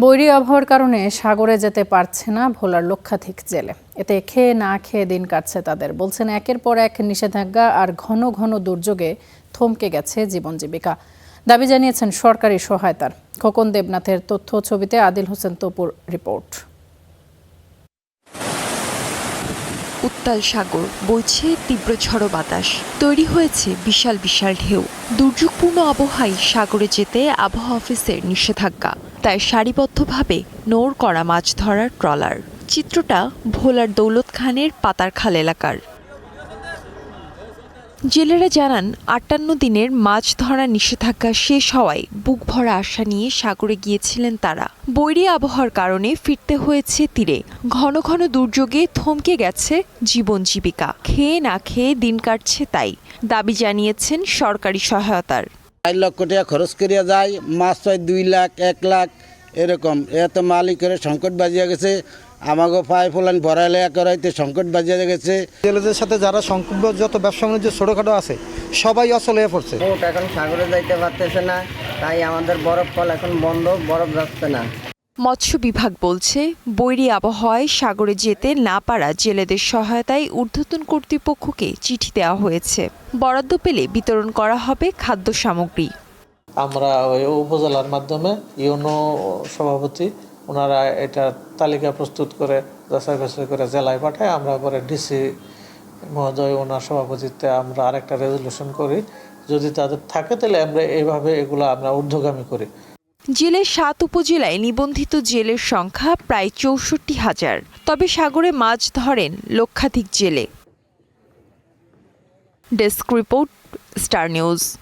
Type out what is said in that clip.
বৈরী আবহাওয়ার কারণে সাগরে যেতে পারছে না ভোলার লক্ষাধিক জেলে। এতে খেয়ে না খেয়ে দিন কাটছে তাদের। বলছেন একের পর এক নিষেধাজ্ঞা আর ঘন ঘন দুর্যোগে থমকে গেছে জীবন জীবিকা। দাবি জানিয়েছেন সরকারি সহায়তার। খোকন দেবনাথের তথ্য ছবিতে আদিল হোসেন তপুর রিপোর্ট। উত্তাল সাগর, বইছে তীব্র ঝড়ো বাতাস, তৈরি হয়েছে বিশাল বিশাল ঢেউ। দুর্যোগপূর্ণ আবহাওয়ায় সাগরে যেতে আবহাওয়া অফিসের নিষেধাজ্ঞা, তাই সারিবদ্ধভাবে নৌর করা মাছ ধরার ট্রলার। চিত্রটা ভোলার দৌলত খানের পাতারখাল এলাকার। জেলেরা জানান ৫৮ দিনের মাছ ধরা নিষেধাজ্ঞা শেষ হওয়ায় বুক ভরা আশা নিয়ে সাগরে গিয়েছিলেন তারা। বৈরী আবহাওয়ার কারণে ফিরতে হয়েছে তীরে। ঘন ঘন দুর্যোগে থমকে গেছে জীবন জীবিকা। খেয়ে না খেয়ে দিন কাটছে তাই। দাবি জানিয়েছেন সরকারি সহায়তার। ৪ লক্ষ টাকা খরচ করিয়া যায়, মাছ পায় ২ লাখ ১ লাখ এরকম। এত মালিকের সংকট বাজিয়া গেছে, আমাকে পায়ে ফোলান ভরাইলে করাইতে সংকট বাজিয়া গেছে। জেলেদের সাথে যারা যত ব্যবসা বাণিজ্য ছোটোখাটো আছে সবাই অচল হয়ে পড়ছে। এখন সাগরে যাইতে পারতেছে না, তাই আমাদের বরফ কল এখন বন্ধ, বরফ যাচ্ছে না। মৎস্য বিভাগ বলছে বৈরী আবহাওয়ায় সাগরে যেতে না পারা জেলেদের সহায়তায় ঊর্ধ্বতন কর্তৃপক্ষকে চিঠি দেওয়া হয়েছে। বরাদ্দ পেলে বিতরণ করা হবে খাদ্য সামগ্রী। আমরা ওই উপজেলার মাধ্যমে ইউনো সভাপতি ওনারা এটা তালিকা প্রস্তুত করে যাচাই বাছাই করে জেলায় পাঠায়। আমরা পরে ডিসি মহোদয় ওনার সভাপতিত্বে আমরা আরেকটা রেজলিউশন করি। যদি তাদের থাকে তাহলে আমরা এইভাবে এগুলো আমরা ঊর্ধ্বগামী করি। জেলের ৭ উপজেলায় নিবন্ধিত জেলের সংখ্যা প্রায় ৬৪,০০০। তবে সাগরে মাছ ধরেন লক্ষাধিক জেলে। Desk report, star news.